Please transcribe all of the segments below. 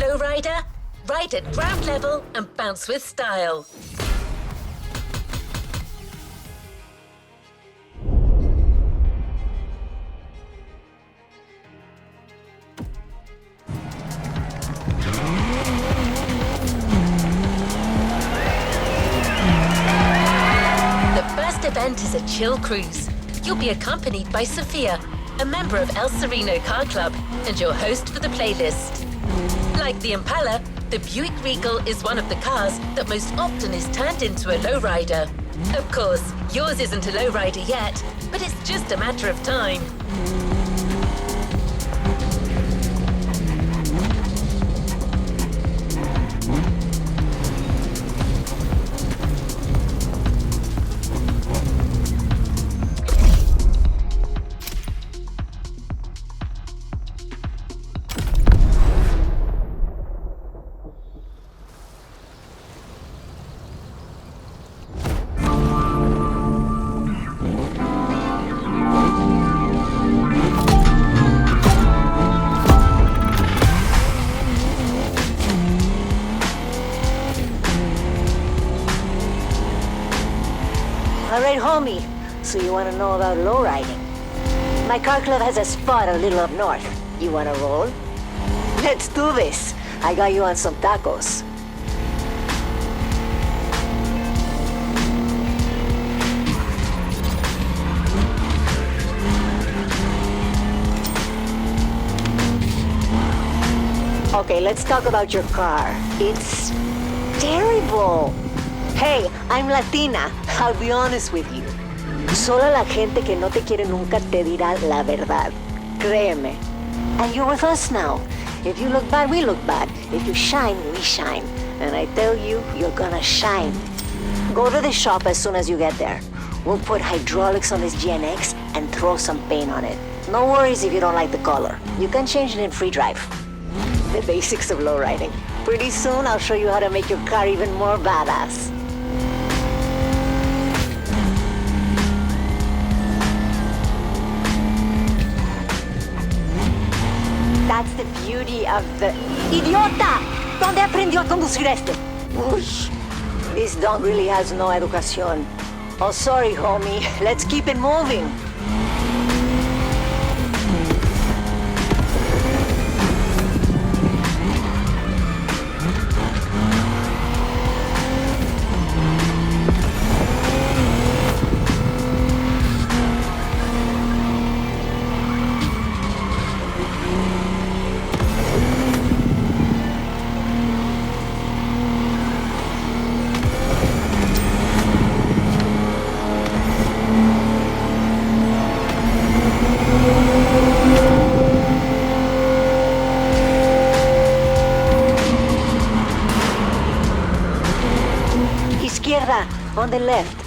Lowrider? Ride at ground level and bounce with style. The first event is a chill cruise. You'll be accompanied by Sophia, a member of El Sereno Car Club, and your host for the playlist. Like the Impala, the Buick Regal is one of the cars that most often is turned into a lowrider. Of course, yours isn't a lowrider yet, but it's just a matter of time. Alright, homie. So you want to know about lowriding? My car club has a spot a little up north. You want to roll? Let's do this. I got you on some tacos. Okay, let's talk about your car. It's terrible. Hey, I'm Latina. I'll be honest with you. Solo la gente que no te quiere nunca te dirá la verdad. Créeme. And you're with us now. If you look bad, we look bad. If you shine, we shine. And I tell you, you're gonna shine. Go to the shop as soon as you get there. We'll put hydraulics on this GNX and throw some paint on it. No worries if you don't like the color. You can change it in free drive. The basics of lowriding. Pretty soon, I'll show you how to make your car even more badass. That's the beauty of the... ¡Idiota! ¿Dónde aprendió a conducir este? Uy, this Donk really has no educación. Oh, sorry, homie. Let's keep it moving. Izquierda, on the left.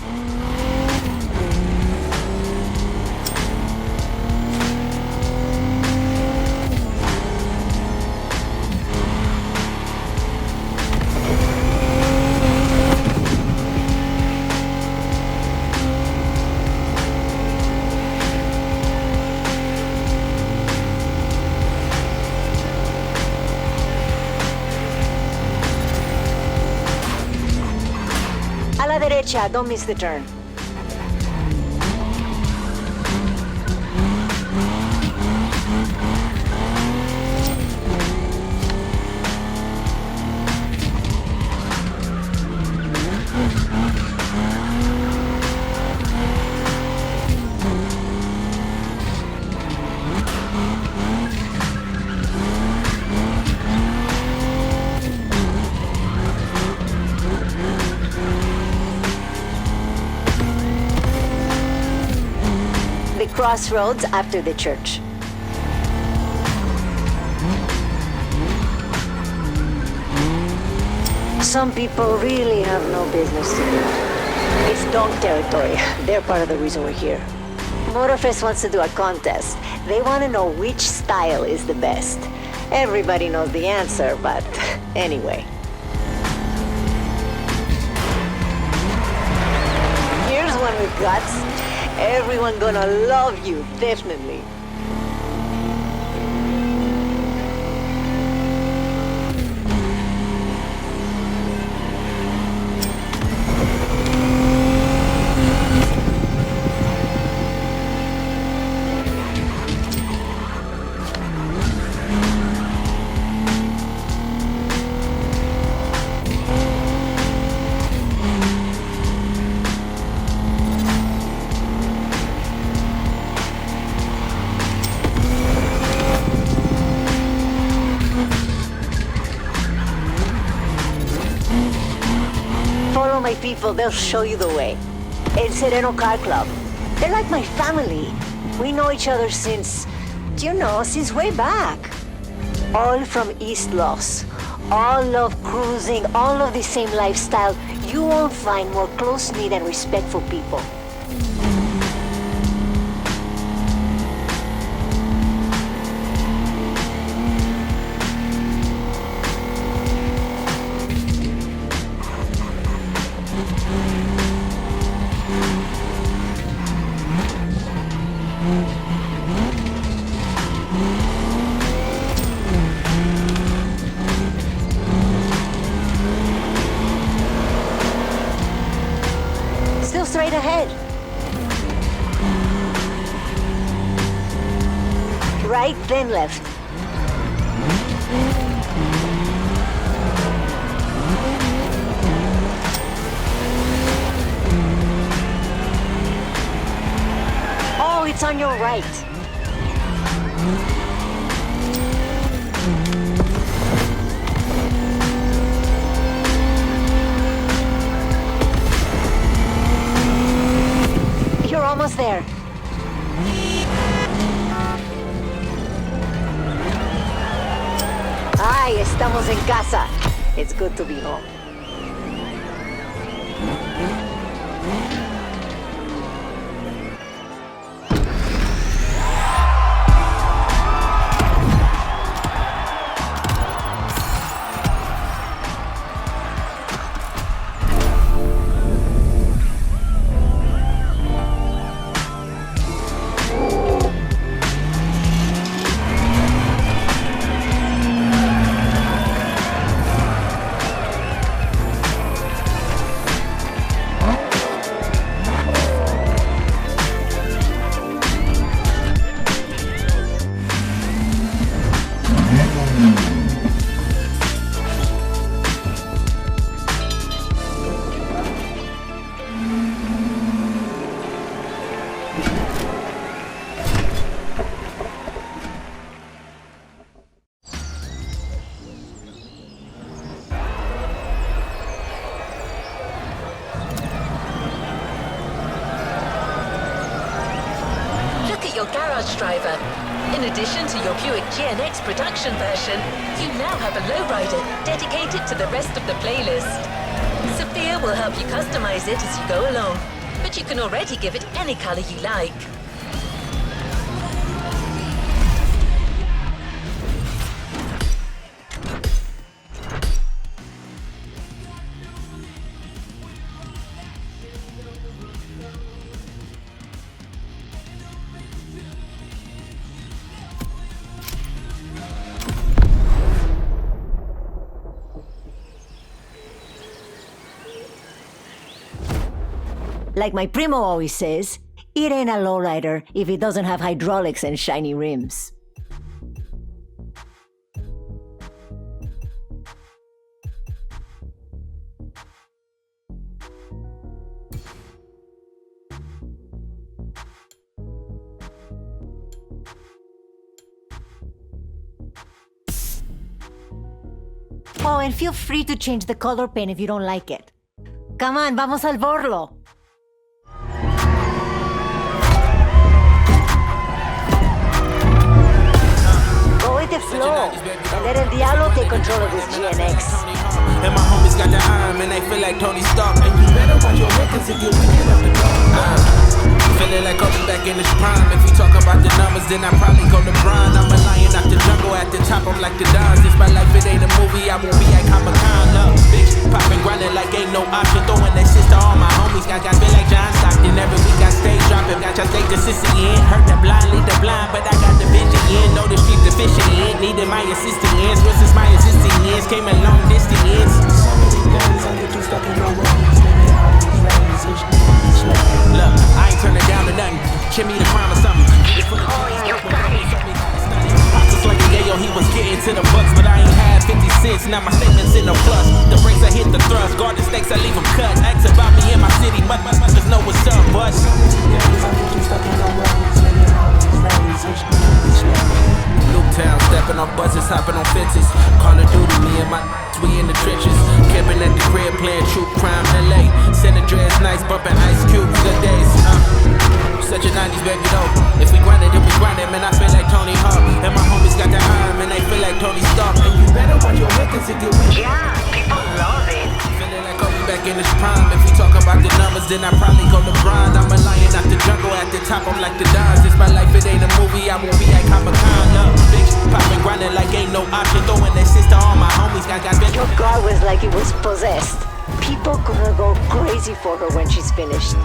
A la derecha, don't miss the turn. Crossroads after the church. Some people really have no business to do. It's Donk territory. They're part of the reason we're here. Motorfest wants to do a contest. They want to know which style is the best. Everybody knows the answer, but anyway. Here's one with guts. Everyone gonna love you, definitely. Follow my people, they'll show you the way. El Sereno Car Club. They're like my family. We know each other since, since way back. All from East Los. All love cruising, all of the same lifestyle. You won't find more close-knit and respectful people. Straight ahead. Right, then left. Oh, it's on your right. You're almost there. Ay, estamos en casa. It's good to be home. Your garage driver. In addition to your Buick GNX production version, you now have a Lowrider dedicated to the rest of the playlist. Sophia will help you customize it as you go along, but you can already give it any color you like. Like my primo always says, it ain't a lowrider if it doesn't have hydraulics and shiny rims. Oh, and feel free to change the color paint if you don't like it. Come on, vamos al borlo. The flow, and let El Diablo take control of this GNX. And my homies got the arm and they feel like Tony Stark. And you better watch your records if you're wicked up the dark. Feeling like Kobe back in his prime. If we talk about the numbers, then I probably go LeBron. I'm a lion out the jungle, at the top I'm like the Dons. It's my life, it ain't a movie, I won't be like Comic-Con. Love, bitch, poppin', grindin' like ain't no option. Throwing that shit to all my homies. Got feel like John Stockton. Every week I stay dropping. Got y'all stay consistent in. Hurt the blind, lead the blind, but I got the vision in. Know the street deficient in. Needed my assistant ends. Since my existing ends came a long distance ends. So many days I get too stuck in my ways. Look, I ain't turning down to nothing. Give me the crime or something. It's full of just like a yayo, he was getting to the bucks, but I ain't had 50 cents. Now my statements in the plus. The brakes I hit the thrust. Guard the stakes, I leave them cut. Ask about me in my city, motherfuckers know what's up, but Newtown, stepping off buses, hopping on fences. Call of Duty, me and my we in the trenches. Camping at the crib, playing true crime LA. numbers, then I probably go LeBron. I'm a lion out the jungle, at the top I'm like the Dons. It's my life, it ain't a movie, I won't be like Comic-Con. Bitch, poppin' grindin' like ain't no option. Throwing that sister all my homies, got Your car was like it was possessed. People gonna go crazy for her when she's finished.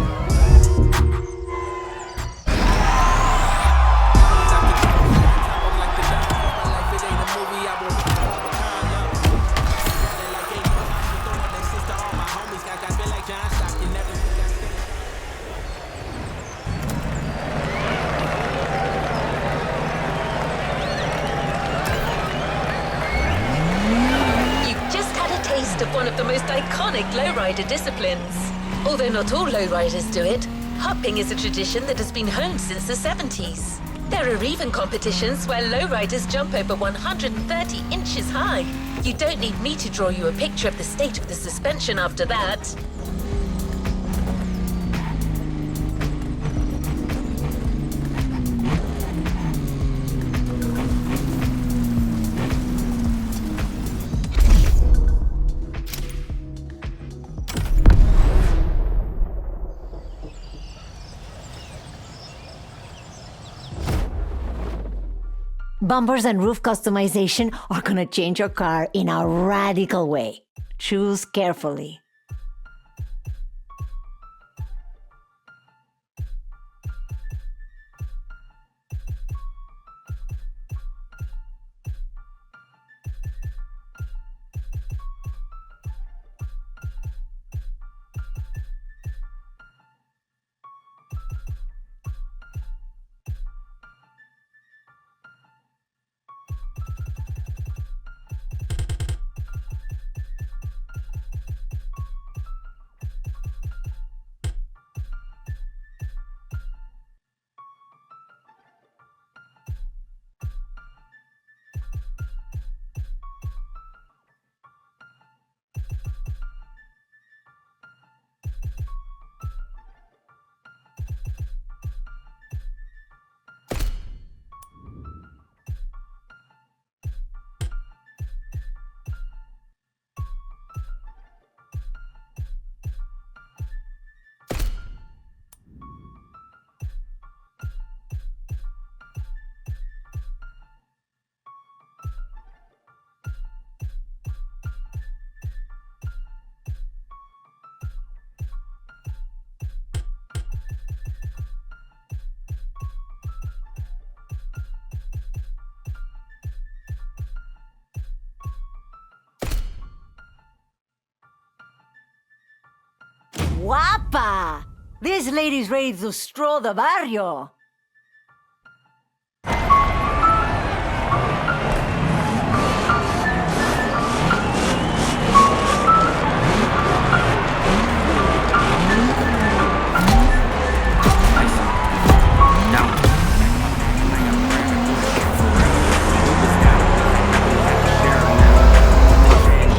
Of one of the most iconic lowrider disciplines. Although not all lowriders do it, hopping is a tradition that has been honed since the 70s. There are even competitions where lowriders jump over 130 inches high. You don't need me to draw you a picture of the state of the suspension after that. Bumpers and roof customization are gonna change your car in a radical way. Choose carefully. Guapa! This lady's ready to stroll the barrio.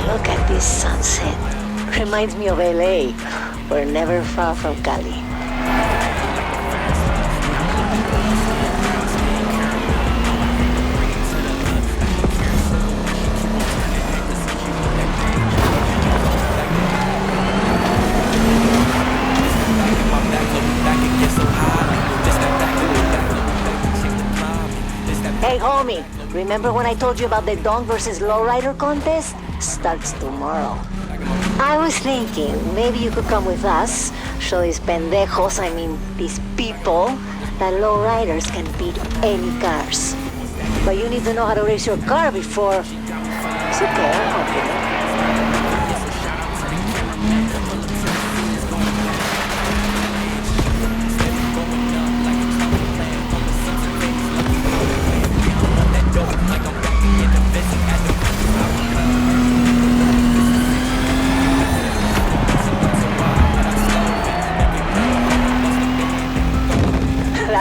Look at this sunset. Reminds me of LA. We're never far from Cali. Hey homie, remember when I told you about the Donk versus Lowrider contest? Starts tomorrow. I was thinking, maybe you could come with us, show these pendejos, these people, that lowriders can beat any cars. But you need to know how to race your car before... It's okay, I'll help you.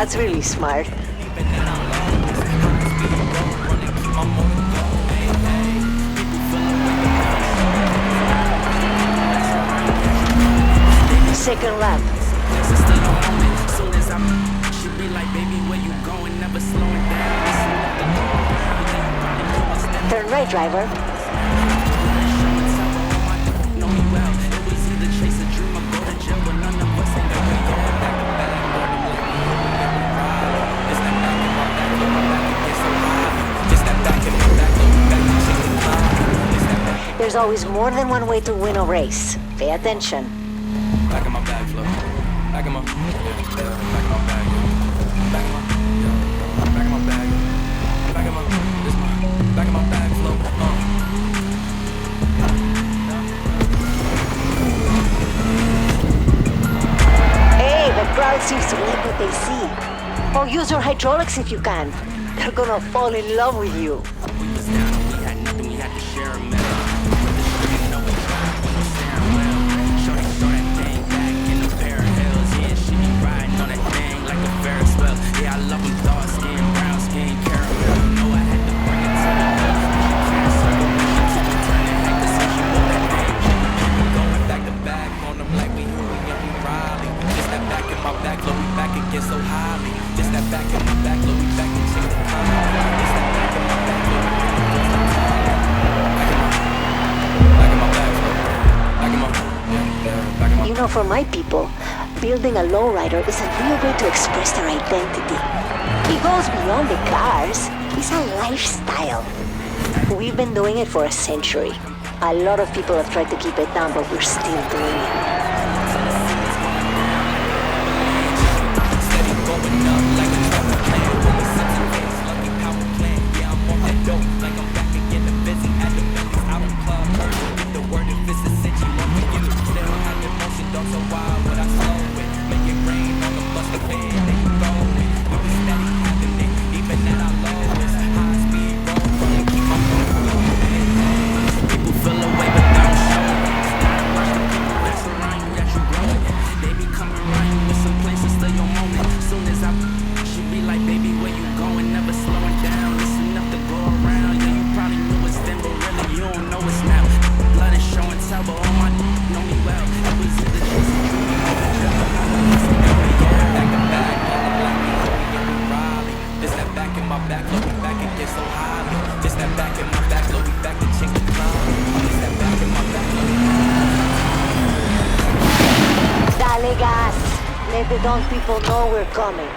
That's really smart. Second lap. Turn right, driver. There's always more than one way to win a race. Pay attention. Back in my bag, flow. Back in my, back in my bag. Back in my, back in my bag. Back in my, this my, back in my bag, flow. Hey, the crowd seems to like what they see. Oh, use your hydraulics if you can. They're gonna fall in love with you. We was down and we had nothing, we had to share a meal. Yeah, I love them dark skin, brown skin, caramel. No, I had to bring it to the best. Can't circle, she keep on turning heck to say she want that thing. Going back to back on them like we Hoonigan and we Riley. Just that back in my back, look, we back again so highly. Just that back in my back, look, we back and change the time. Just that back in my back, look, we back and change the time. Back in my back, look. Back in my, back in my. You know, for my people, building a lowrider is a real way to express their identity. It goes beyond the cars. It's a lifestyle. We've been doing it for a century. A lot of people have tried to keep it down, but we're still doing it. Steady going up like a trouble plan. Only something things, lucky power plan. Yeah, I'm on that dope, like I'm back again and busy at the Bentley's out on club. Heard get the word if it's a cinch, you want me to still have emotion, don't so wild, what I slow with. Make it rain on the bus, the bed, there you go with. We be steady having it, even at our lowest. High speed road, running, keep on going. People feel away, but they don't show it. Not rush the people that's around you, that you grow it. They be coming around you in some places, still your moment. Soon as I she be like, baby, where you going? Never slowing down, it's enough to go around. Yeah, you probably knew it's then, but really you don't know it's now. Blood is show and tell, but all my know me well. It was in the chase and dream. This that back in my back, look, we back and get so highly. This that back in my back, look, we back and change the climb. This that back in my back, look, Dale gas. Let the Donk people know we're coming.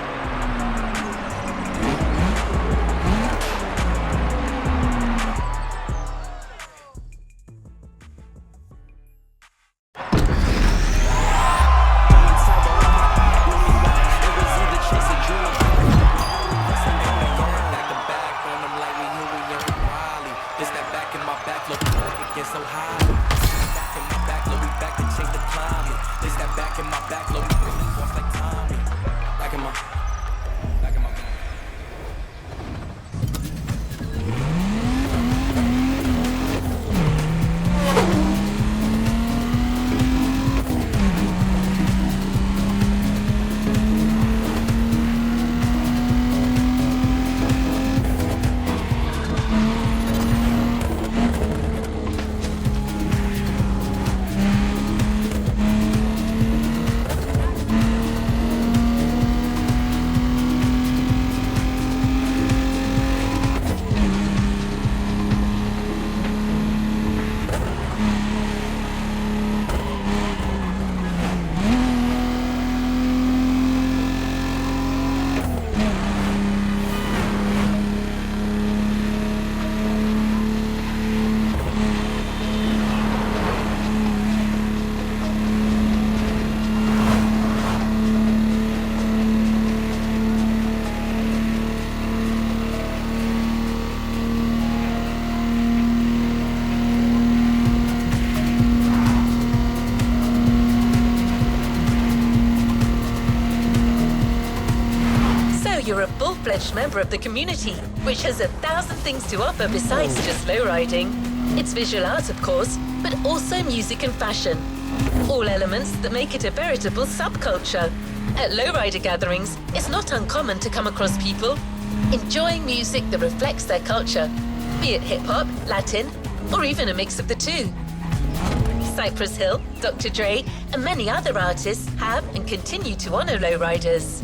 You're a full-fledged member of the community, which has 1,000 things to offer besides just lowriding. It's visual art, of course, but also music and fashion. All elements that make it a veritable subculture. At lowrider gatherings, it's not uncommon to come across people enjoying music that reflects their culture, be it hip-hop, Latin, or even a mix of the two. Cypress Hill, Dr. Dre, and many other artists have and continue to honor lowriders.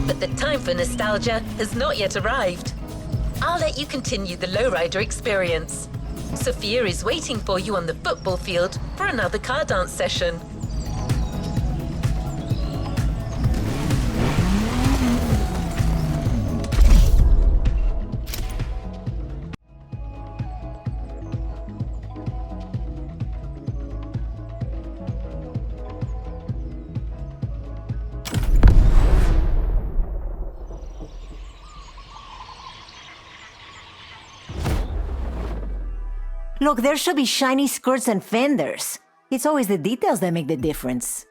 But the time for nostalgia has not yet arrived. I'll let you continue the lowrider experience. Sophia is waiting for you on the football field for another car dance session. Look, there should be shiny skirts and fenders. It's always the details that make the difference.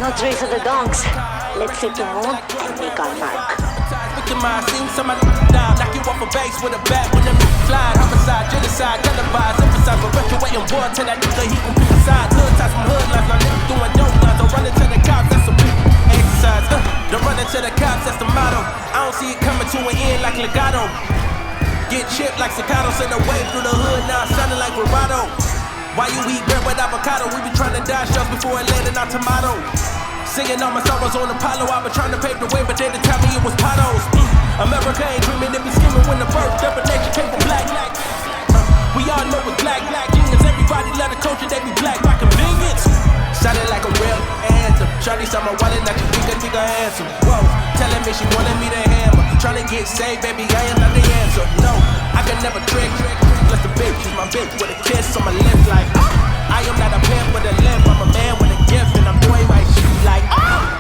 No trace of the Donks. Let's set the moon and make our mark. Victimized, seen somebody down, knock you off a base with a bat when them slide. Homicide, genocide, televised, emphasize, perpetuating war till that nigga he gon' pick a side. Hood ties from hood lines, my niggas doing dope lines. I'm running to the cops, that's a big exercise. Don't run into the cops, that's the motto. I don't see it coming to an end like legato. Get chipped like staccato, send a wave through the hood, now sounding like bravado. Why you eat bread with avocado? We be trying to dodge shells before it landed on tomato. Singing all my sorrows on Apollo. I been trying to pave the way, but they didn't tell me it was potholes. America ain't dreaming, they be scheming when the birth of a nation came from black. We all know it's black genius. Everybody love the culture, they be black by convenience. Sounded like a real anthem. Shawty saw my wallet, like a nigga answer. Whoa, telling me she wanted me to hammer. Trying to get saved, baby, I am not the answer. No, I can never trick. Plus the bitch, she's my bitch with a kiss on my lips like I am not a pimp with a limp, I'm a man with a gift and I'm doing my shit like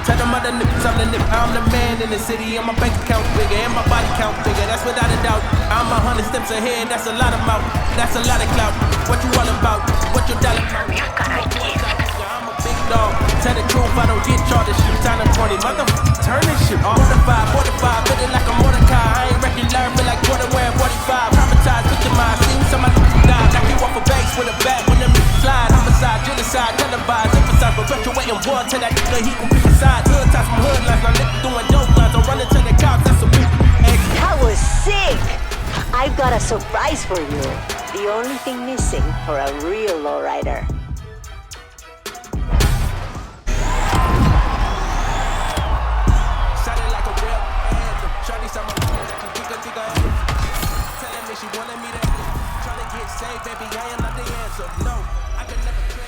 tell them other niggas I'm the nip, I'm the man in the city and my bank account bigger and my body count bigger, that's without a doubt. I'm 100 steps ahead, that's a lot of mouth, that's a lot of clout. What you all about? What your dollar count? I'm a big dog, tell the truth, I don't get charged this shit. Time to 20, motherfucker, turn this shit off. 45, feeling like a Mordecai. I ain't regular, feel like Jordan wearing 45. Traumatized, victimized, seen somebody die. Knock you off a base with a bat when them slide. Homicide, genocide, televised, emphasize, perpetuating war till that nigga he gon' pick a side. Hood ties from hood lines, my nigga doing dope lines. I'm running to the cops, that's a big That was sick! I've got a surprise for you. The only thing missing for a real lowrider. She wanted me to try to get saved, baby, I am not the answer. No, I can never trick.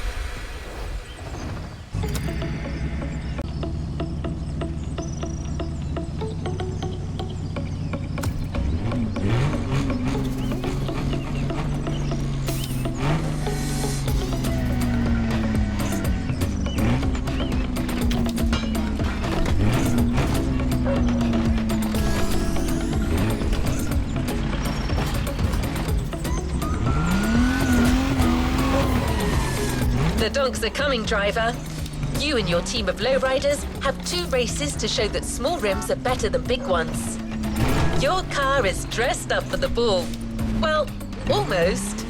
The Donks are coming, driver. You and your team of lowriders have 2 races to show that small rims are better than big ones. Your car is dressed up for the ball. Well, almost.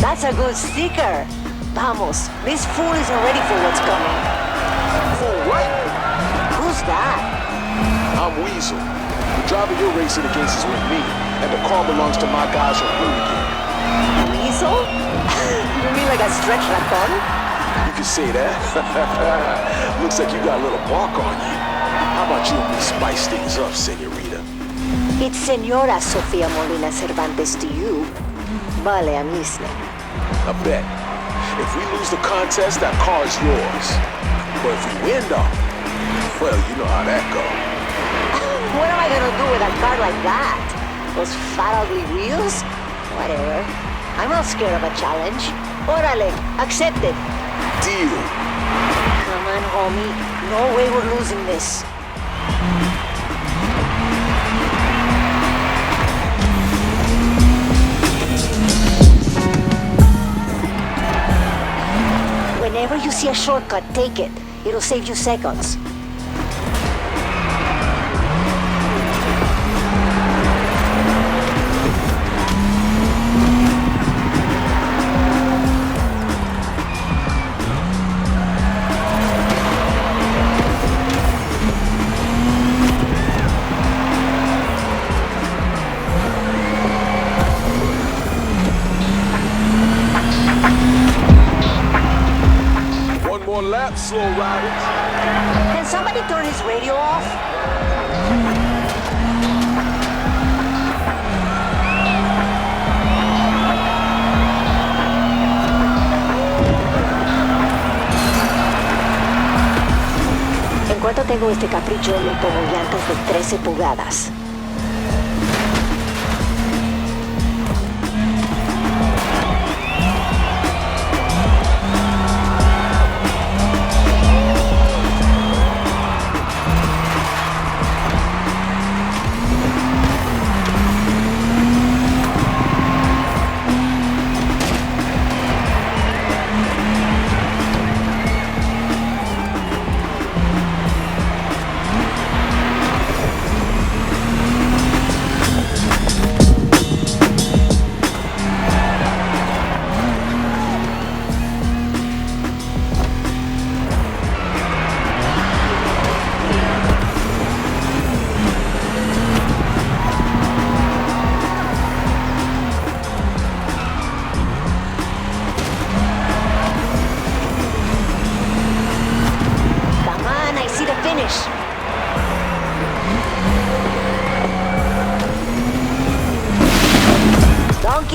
That's a good sticker. Vamos, this fool isn't ready for what's coming. Fool, what? Who's that? I'm Weasel. The driver you're racing against is with me, and the car belongs to my guys from Hoonigan. Weasel? You mean like a stretch raton? You can say that. Looks like you got a little bark on you. How about you and me spice things up, senorita? It's Senora Sofia Molina Cervantes to you. Vale, a misne. I bet. If we lose the contest, that car's yours. But if we win, though, well, you know how that goes. What am I gonna do with a car like that? Those fat ugly wheels? Whatever. I'm not scared of a challenge. Orale, accepted. Deal. Come on, homie. No way we're losing this. Whenever you see a shortcut, take it. It'll save you seconds. More laps, slow riders. Can somebody turn his radio off? En cuanto tengo este capricho, le pongo llantas de 13 pulgadas.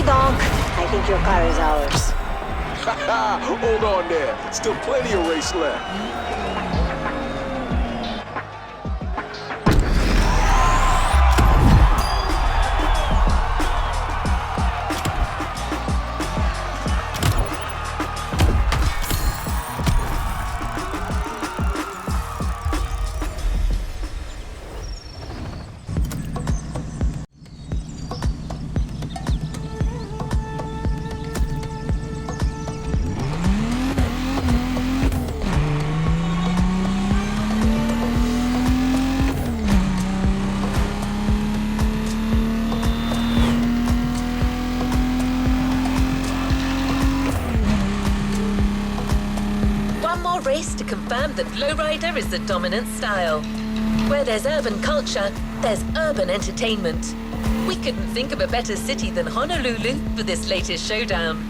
Donk, I think your car is ours. Hold on there. Still plenty of race left. Race to confirm that Lowrider is the dominant style. Where there's urban culture, there's urban entertainment. We couldn't think of a better city than Honolulu for this latest showdown.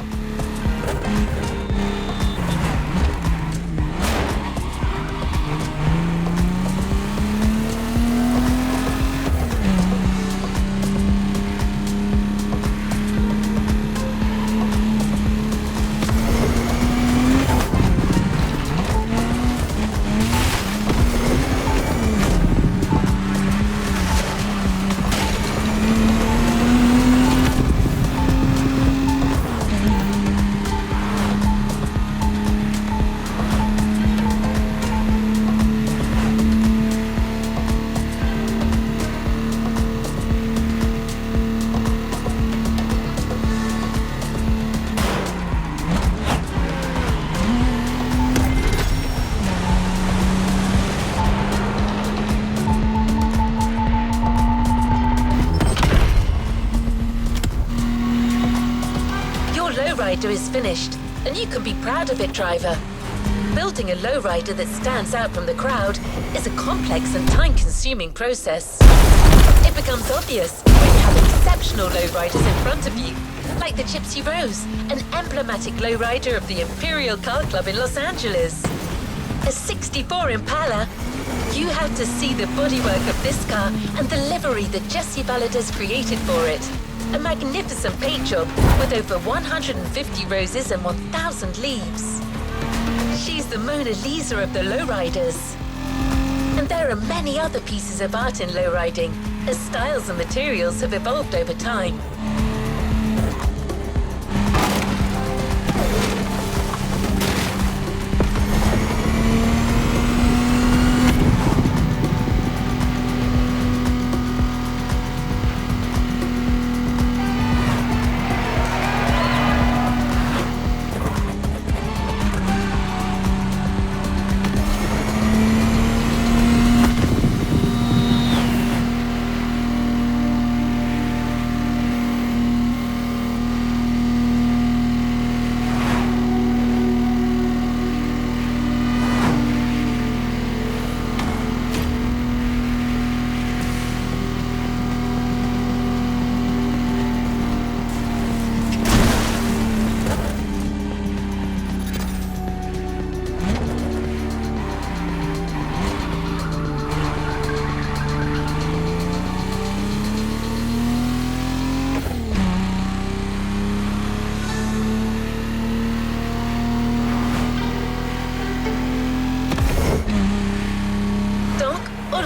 Lowrider is finished, and you can be proud of it, driver. Building a lowrider that stands out from the crowd is a complex and time-consuming process. It becomes obvious when you have exceptional lowriders in front of you, like the Gypsy Rose, an emblematic lowrider of the Imperial Car Club in Los Angeles. A '64 Impala, you have to see the bodywork of this car and the livery that Jesse Valadez created for it. A magnificent paint job with over 150 roses and 1,000 leaves. She's the Mona Lisa of the lowriders. And there are many other pieces of art in lowriding, as styles and materials have evolved over time.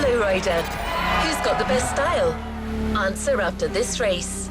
Lowrider. Who's got the best style? Answer after this race.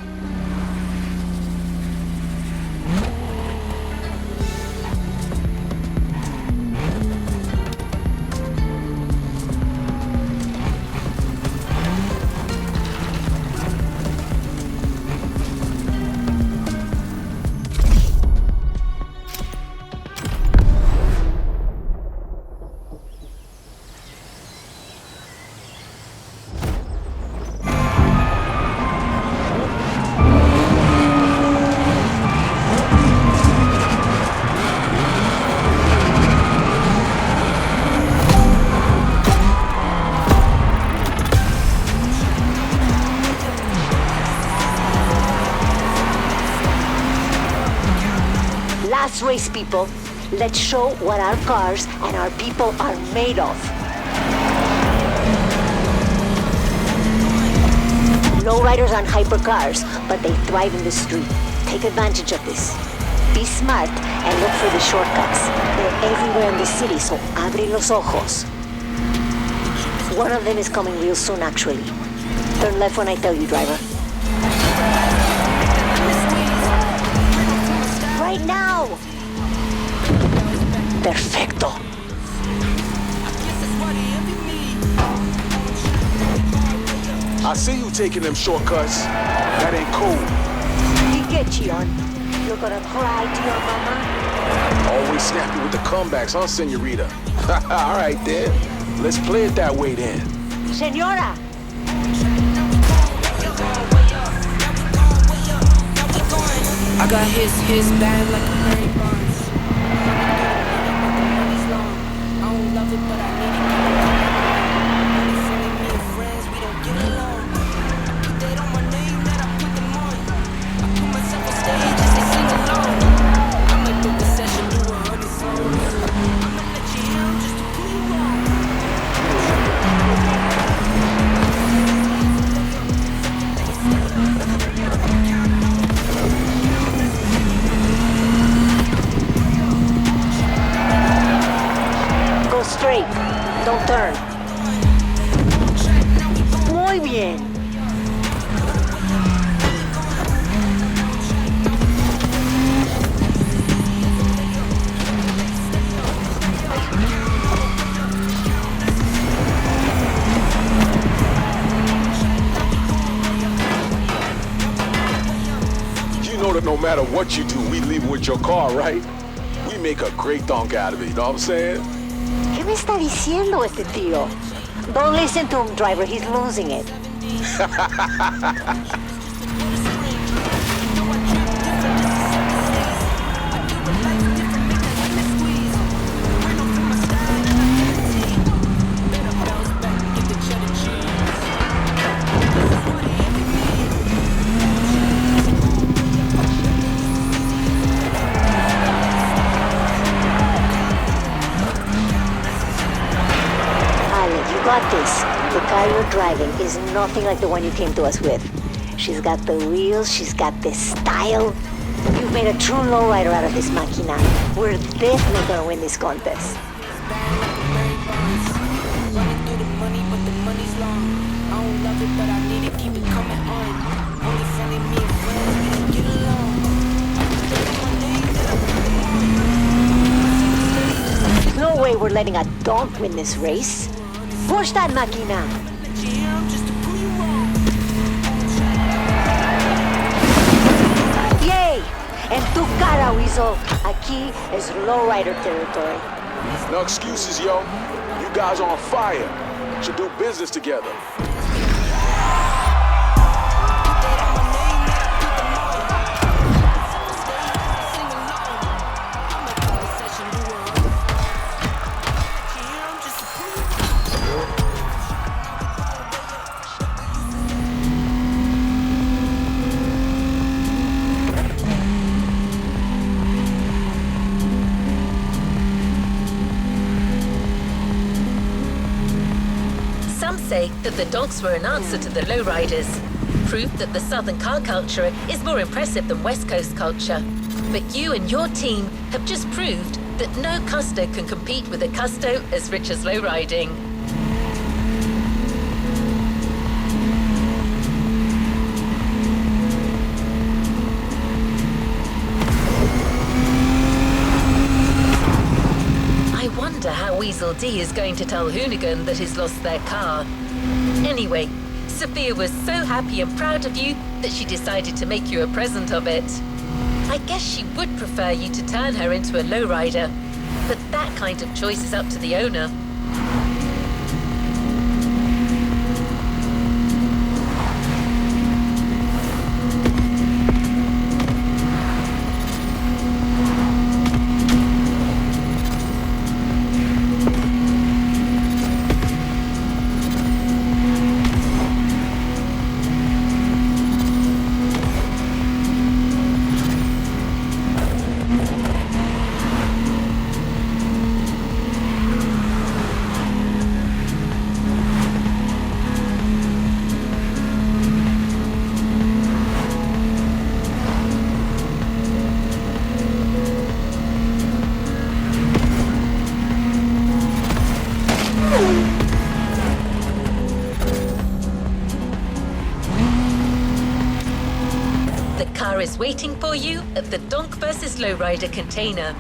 Last race, people. Let's show what our cars and our people are made of. Lowriders aren't hypercars, but they thrive in the street. Take advantage of this. Be smart and look for the shortcuts. They're everywhere in the city, so abre los ojos. One of them is coming real soon, actually. Turn left when I tell you, driver. Right now! Perfecto. I see you taking them shortcuts. That ain't cool. You get Chion. You're gonna cry to your mama? Always snappy with the comebacks, huh, senorita? All right, then. Let's play it that way, then. Senora! I got his bang like a Mary Barnes. I don't love it, but I need it. Me and friends, we don't get along. I put that on my name, that I put them on. I put myself on stage as they sing along. I might book a session, do 100 songs. I'ma let you hear 'em just to prove you wrong. Straight. Don't turn. Muy bien. You know that no matter what you do, we leave with your car, right? We make a great donk out of it, you know what I'm saying? ¿Qué me está diciendo este tío? Don't listen to him, driver. He's losing it. got this. The car you're driving is nothing like the one you came to us with. She's got the wheels, she's got the style. You've made a true lowrider out of this machina. We're definitely gonna win this contest. Running through the money, but the money's long. I don't love it, but I need it, keep it coming on. Only friendly, me and friends, we don't get along. There's no way we're letting a donk win this race. Push that machina. Yay! En tu cara, Weasel. Aquí es lowrider territory. No excuses, yo. You guys are on fire. Should do business together. Say that the Donks were an answer to the Lowriders. Proof that the Southern car culture is more impressive than West Coast culture. But you and your team have just proved that no custo can compete with a custo as rich as lowriding. I wonder how Weasel D is going to tell Hoonigan that he's lost their car. Anyway, Sophia was so happy and proud of you that she decided to make you a present of it. I guess she would prefer you to turn her into a lowrider, but that kind of choice is up to the owner. Is waiting for you at the Donk vs. Lowrider container.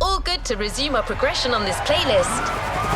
All good to resume our progression on this playlist.